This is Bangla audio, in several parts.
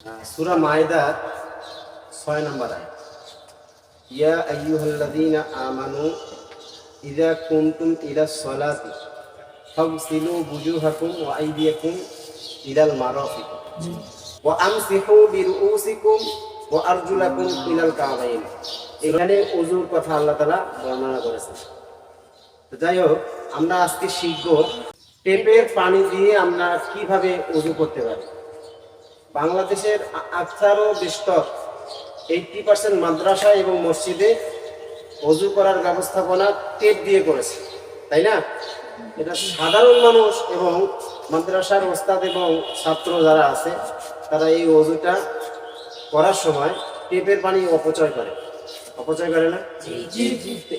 সূরা মায়দার 6 নম্বর আয়াত, ইয়া আইয়ুহাল্লাযীনা আমানু ইযা কুমতুম ইলাস সালাতি ফাগসিলু বুজুহাকুম ওয়া আইদিয়াকুম ইলাল মারাফিক ওয়া আমসিহু বিরুউসিকুম ওয়া আরজুলাকুম ইলাল কাবাইন। এখানে ওযুর কথা আল্লাহ তাআলা বর্ণনা করেছেন। তো যাই হোক, আমরা আজকে শিখব টেপের পানি দিয়ে আমরা কিভাবে ওযু করতে পারি। বাংলাদেশের আকসারও বেশতর 80% মাদ্রাসা এবং মসজিদে ওযু করার ব্যবস্থাপনা টেপ দিয়ে করেছে, তাই না? এটা সাধারণ মানুষ এবং মাদ্রাসার ওস্তাদ এবং ছাত্র যারা আছে তারা এই ওযুটা করার সময় টেপের পানি অপচয় করে না?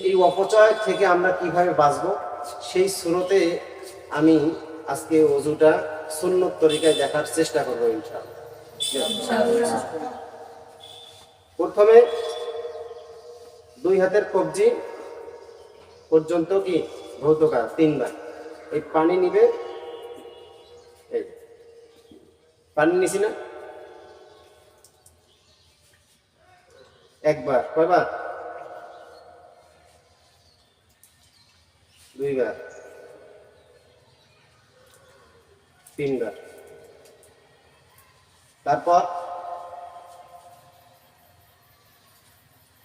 এই অপচয় থেকে আমরা কিভাবে বাঁচবো সেই সুরতে আমি আজকে ওযুটা সুন্নত তরিকায় দেখার চেষ্টা করবো ইনশাআল্লাহ। প্রথমে 2 হাতের কবজি পর্যন্ত কি ভৌতকার 3 বার এই পানি নিবে। এই পানি নিছি না, একবার, কয়বার? 2 বার, 3 বার।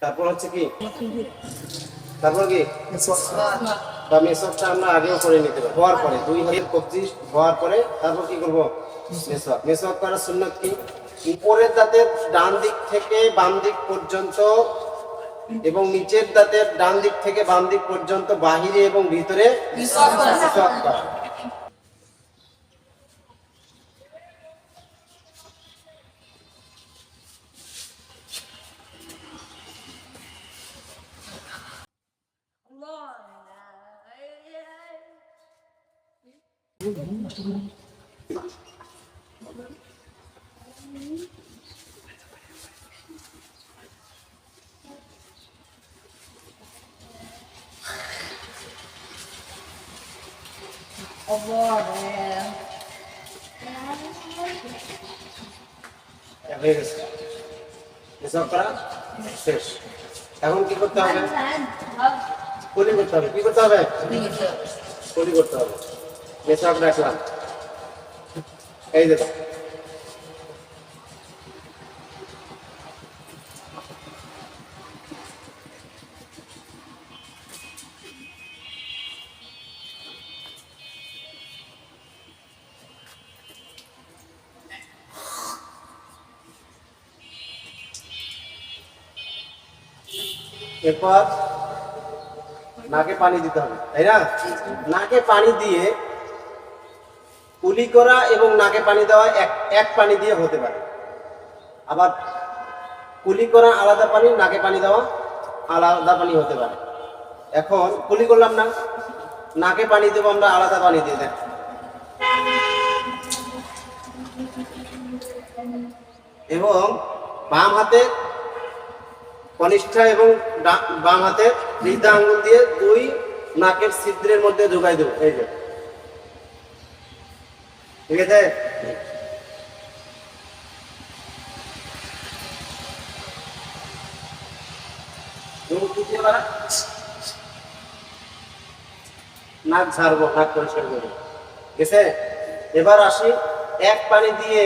তারপর হচ্ছে কি, তারপর কি বা মেসওয়াকটা আমরা আগেও করে নিতে পারি। হওয়ার পরে 2 হাতের কবজি হওয়ার পরে তারপর কি করব? মেসওয়াক করার সুন্নাত কি? উপরের দাঁতের ডান দিক থেকে বাম দিক পর্যন্ত এবং নিচের দাঁতের ডান দিক থেকে বাম দিক পর্যন্ত বাহিরে এবং ভিতরে মেসওয়াক করা। হয়ে গেছে, মেসওয়াক করা শেষ। এখন কি করতে হবে? কুলি করতে হবে। কি করতে হবে? কুলি করতে হবে। মেসওয়াক রাখলাম, এই দেখো এরপর নাকে পানি দিতে হবে, তাই না? নাকে পানি দিয়ে কুলি করা এবং নাকে পানি দেওয়া এক পানি দিয়ে হতে পারে। আবার কুলি করা আলাদা পানি, নাকে পানি দেওয়া আলাদা পানি হতে পারে। এখন কুলি করলাম না, নাকে পানি দেবো আমরা আলাদা পানি দিয়ে। দেখ, এবং বাম হাতে কনিষ্ঠা এবং বাম হাতের বৃদ্ধা আঙ্গুল দিয়ে 2 নাকের ছিদ্রের মধ্যে ঢুকাই দেবো। এই যে, ঠিক আছে? নাক ঝাড়বো, নাক পরিষ্কার করবো, ঠিক আছে? এবার আসি, এক পানি দিয়ে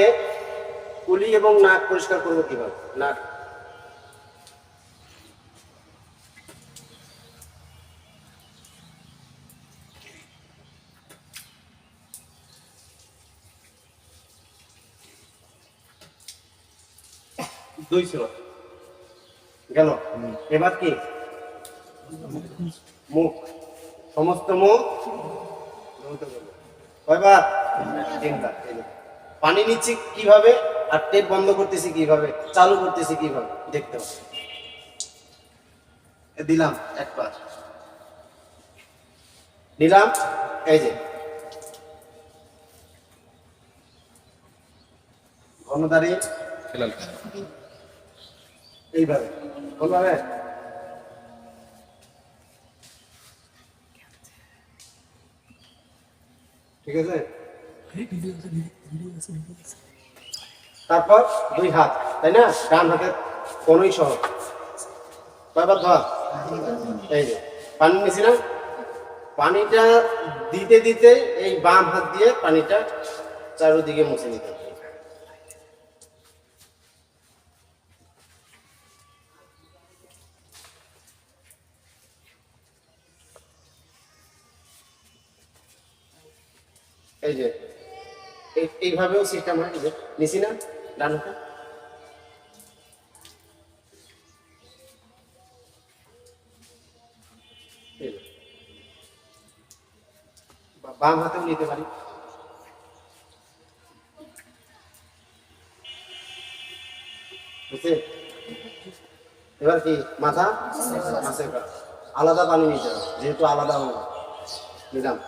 কুলি এবং নাক পরিষ্কার করবো কিভাবে। নাক দুই ছিল গেল। এবার কি মুখ, সমস্ত মুখ কয়বার? 3 বার। পানি নিচ্ছি কিভাবে আর টেপ বন্ধ করতেছি কিভাবে, চালু করতেছি কিভাবে দেখতে হবে। দিলাম একবার, নিলাম, এই যে ঘনদারি এইভাবে বলবে, ঠিক আছে? তারপর 2 হাত, তাই না? ডান হাতের কোনই সহ কয়বার ধোয়া? এই যে পানি নিছি না, পানিটা দিতে দিতে এই বাম হাত দিয়ে পানিটা চারদিকে মুছে নিতে হবে। এই যে এইভাবেও সিস্টেম হয়, যে নিছি না ডান হাতে, বাম হাতেও নিতে পারি। বুঝছে? এবার কি মাথা মাসে আলাদা পানি নিতে হবে, যেহেতু আলাদা নিলাম।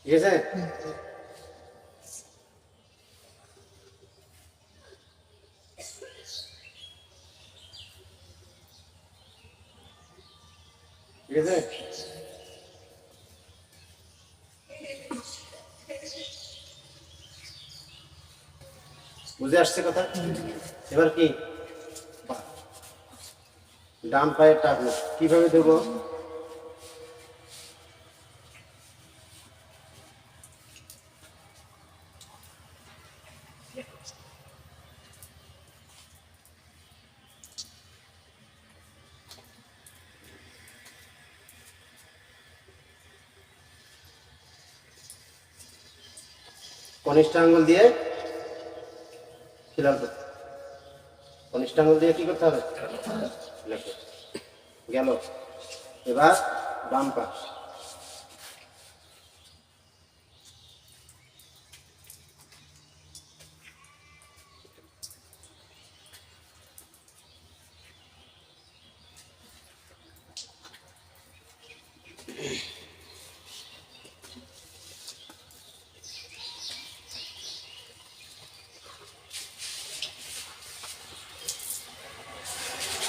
ঠিক আছে? ঠিক আছে? বুঝে আসছে কথা? এবার কি ডান পায়ের টাকলো কিভাবে দেবো? কনিষ্ঠ আঙ্গুল দিয়ে খিলাল করতে, কনিষ্ঠ আঙ্গুল দিয়ে কি করতে হবে? গেল। এবার বাম পাশ,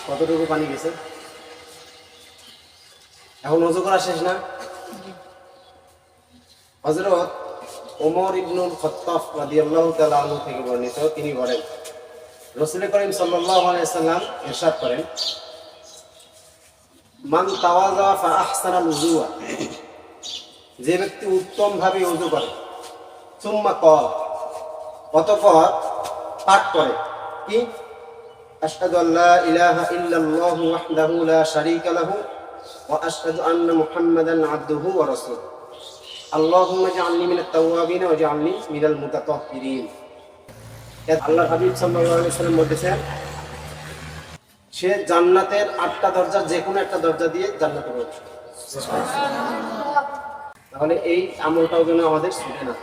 কতটুকু পানি গেছে? এখন ওযু করা শেষ না? হযরত ওমর ইবনুল খাত্তাব রাদিয়াল্লাহু তাআলা আনহু থেকে বর্ণিত, তিনি বলেন রাসূল করিম সাল্লাল্লাহু আলাইহি সাল্লাম ইরশাদ করেন, মান তাওয়াযা ফা আহসানাল উযুয়া, যে ব্যক্তি উত্তম ভাবে ওযু করে, সুম্মা ক্বাল, অতঃপর পাঠ করে কি, আশহাদু আল্লা ইলাহা ইল্লাল্লাহু ওয়াহদাহু লা শারীকা লাহু ওয়া আশহাদু আন্না মুহাম্মাদান আবদুহু ওয়া রাসূলুহু, আল্লাহুম্মা জাআলনি মিনাত তাওয়াবিন ওয়া জাআলনি মিনাল মুতাতাহহিরিন। আল্লাহর হাবিব সাল্লাল্লাহু আলাইহি ওয়াসাল্লাম বলেছেন, সে জান্নাতের 8টা দরজার যে কোনো একটা দরজা দিয়ে জান্নাতে প্রবেশ করে। তাহলে এই আমলটাও যেন আমাদের ছুটে না।